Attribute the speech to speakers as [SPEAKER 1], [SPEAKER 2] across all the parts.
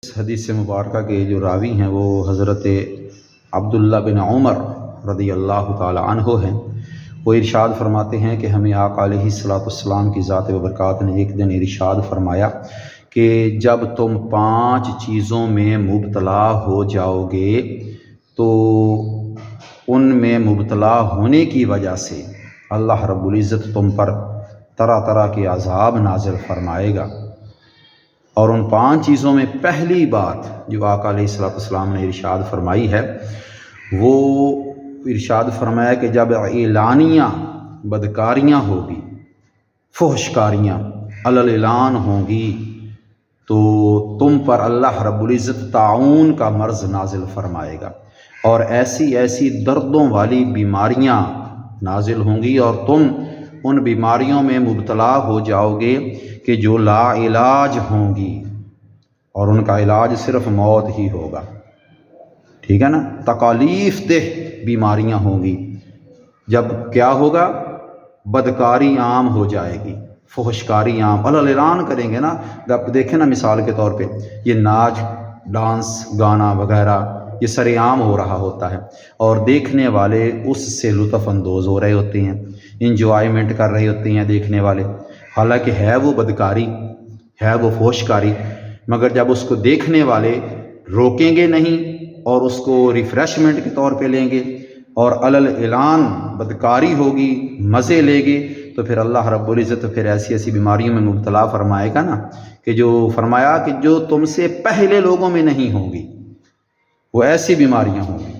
[SPEAKER 1] اس حدیث مبارکہ کے جو راوی ہیں وہ حضرت عبداللہ بن عمر رضی اللہ تعالی عنہ ہیں۔ وہ ارشاد فرماتے ہیں کہ ہمیں آقا علیہ الصلوۃ والسلام کی ذات و برکات نے ایک دن ارشاد فرمایا کہ جب تم 5 چیزوں میں مبتلا ہو جاؤ گے تو ان میں مبتلا ہونے کی وجہ سے اللہ رب العزت تم پر طرح طرح کے عذاب نازل فرمائے گا۔ اور ان 5 چیزوں میں پہلی بات جو آقا علیہ الصلوۃ والسلام نے ارشاد فرمائی ہے وہ ارشاد فرمایا کہ جب اعلانیہ بدکاریاں ہوگی، فحشکاریاں اعلان ہوں گی تو تم پر اللہ رب العزت طاعون کا مرض نازل فرمائے گا، اور ایسی ایسی دردوں والی بیماریاں نازل ہوں گی اور تم ان بیماریوں میں مبتلا ہو جاؤ گے کہ جو لا علاج ہوں گی، اور ان کا علاج صرف موت ہی ہوگا۔ ٹھیک ہے نا، تکالیف دہ بیماریاں ہوں گی۔ جب کیا ہوگا؟ بدکاری عام ہو جائے گی، فحشکاری عام، اعلان کریں گے نا۔ جب دیکھیں نا مثال کے طور پہ یہ ناچ ڈانس گانا وغیرہ یہ سر عام ہو رہا ہوتا ہے، اور دیکھنے والے اس سے لطف اندوز ہو رہے ہوتے ہیں، انجوائمنٹ کر رہے ہوتے ہیں دیکھنے والے، حالانکہ ہے وہ بدکاری، ہے وہ فحشکاری، مگر جب اس کو دیکھنے والے روکیں گے نہیں اور اس کو ریفریشمنٹ کے طور پہ لیں گے اور اعلان بدکاری ہوگی، مزے لے گے، تو پھر اللہ رب العزت پھر ایسی ایسی بیماریوں میں مبتلا فرمائے گا نا کہ جو فرمایا کہ جو تم سے پہلے لوگوں میں نہیں ہوں گی، وہ ایسی بیماریاں ہوں گی۔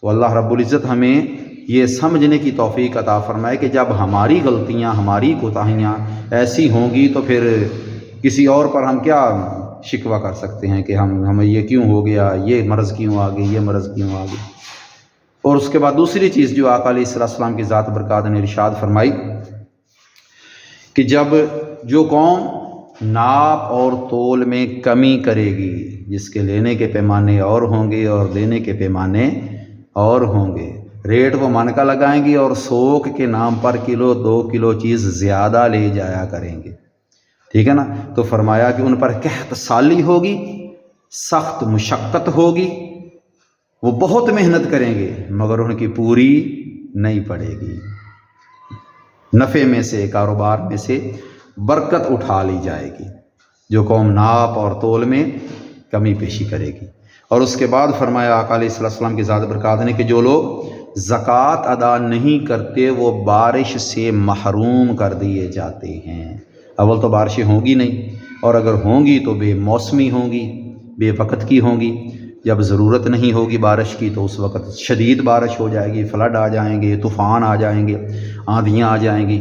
[SPEAKER 1] تو اللہ رب العزت ہمیں یہ سمجھنے کی توفیق عطا فرمائے کہ جب ہماری غلطیاں، ہماری کوتاہیاں ایسی ہوں گی تو پھر کسی اور پر ہم کیا شکوہ کر سکتے ہیں کہ ہمیں یہ کیوں ہو گیا، یہ مرض کیوں آ گئی، یہ مرض کیوں آ گئی۔ اور اس کے بعد دوسری چیز جو آقا علیہ السلام کی ذات برکات نے ارشاد فرمائی کہ جب جو قوم ناپ اور تول میں کمی کرے گی، جس کے لینے کے پیمانے اور ہوں گے اور دینے کے پیمانے اور ہوں گے، ریٹ وہ من کا لگائیں گی اور سوک کے نام پر کلو 2 کلو چیز زیادہ لے جایا کریں گے، ٹھیک ہے نا۔ تو فرمایا کہ ان پر قحط سالی ہوگی، سخت مشقت ہوگی، وہ بہت محنت کریں گے مگر ان کی پوری نہیں پڑے گی، نفع میں سے، کاروبار میں سے برکت اٹھا لی جائے گی جو قوم ناپ اور تول میں کمی پیشی کرے گی۔ اور اس کے بعد فرمایا آقا علیہ السلام کی ذات برکات نے کہ جو لوگ زکوٰۃ ادا نہیں کرتے وہ بارش سے محروم کر دیے جاتے ہیں۔ اول تو بارشیں ہوں گی نہیں، اور اگر ہوں گی تو بے موسمی ہوں گی، بے وقت کی ہوں گی۔ جب ضرورت نہیں ہوگی بارش کی تو اس وقت شدید بارش ہو جائے گی، فلڈ آ جائیں گے، طوفان آ جائیں گے، آندھیاں آ جائیں گی،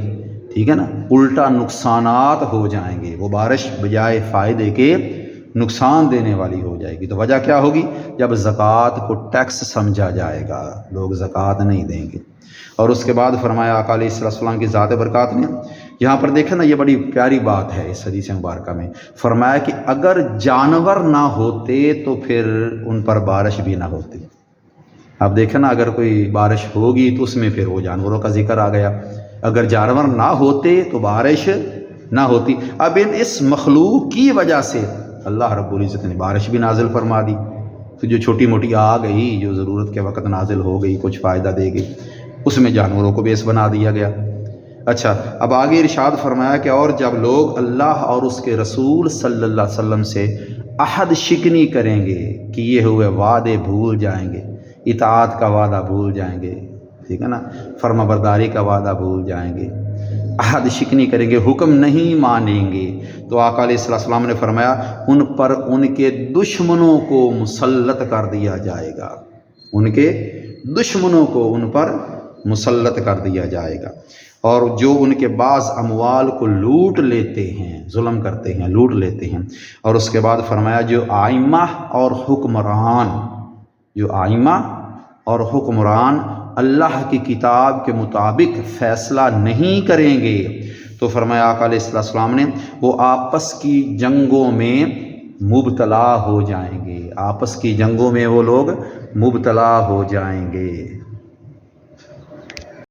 [SPEAKER 1] ٹھیک ہے نا، الٹا نقصانات ہو جائیں گے۔ وہ بارش بجائے فائدے کے نقصان دینے والی ہو جائے گی۔ تو وجہ کیا ہوگی؟ جب زکوٰۃ کو ٹیکس سمجھا جائے گا، لوگ زکوٰۃ نہیں دیں گے۔ اور اس کے بعد فرمایا آقا علیہ السلام کی ذات برکات نے، یہاں پر دیکھیں نا، یہ بڑی پیاری بات ہے اس حدیث مبارکہ میں، فرمایا کہ اگر جانور نہ ہوتے تو پھر ان پر بارش بھی نہ ہوتی۔ اب دیکھیں نا، اگر کوئی بارش ہوگی تو اس میں پھر وہ جانوروں کا ذکر آ گیا، اگر جانور نہ ہوتے تو بارش نہ ہوتی۔ اب اس مخلوق کی وجہ سے اللہ رب العزت نے بارش بھی نازل فرما دی، تو جو چھوٹی موٹی آ گئی، جو ضرورت کے وقت نازل ہو گئی، کچھ فائدہ دے گئی، اس میں جانوروں کو بیس بنا دیا گیا۔ اچھا، اب آگے ارشاد فرمایا کہ اور جب لوگ اللہ اور اس کے رسول صلی اللہ علیہ وسلم سے عہد شکنی کریں گے، کیے ہوئے وعدے بھول جائیں گے، اطاعت کا وعدہ بھول جائیں گے، ٹھیک ہے نا، فرما برداری کا وعدہ بھول جائیں گے، عہد شکنی کریں گے، حکم نہیں مانیں گے، تو آقا علیہ السلام نے فرمایا ان پر ان کے دشمنوں کو مسلط کر دیا جائے گا، ان کے دشمنوں کو ان پر مسلط کر دیا جائے گا، اور جو ان کے بعض اموال کو لوٹ لیتے ہیں، ظلم کرتے ہیں، لوٹ لیتے ہیں۔ اور اس کے بعد فرمایا جو آئمہ اور حکمران، جو آئمہ اور حکمران اللہ کی کتاب کے مطابق فیصلہ نہیں کریں گے تو فرمایا آقا علیہ السلام نے وہ آپس کی جنگوں میں مبتلا ہو جائیں گے، آپس کی جنگوں میں وہ لوگ مبتلا ہو جائیں گے۔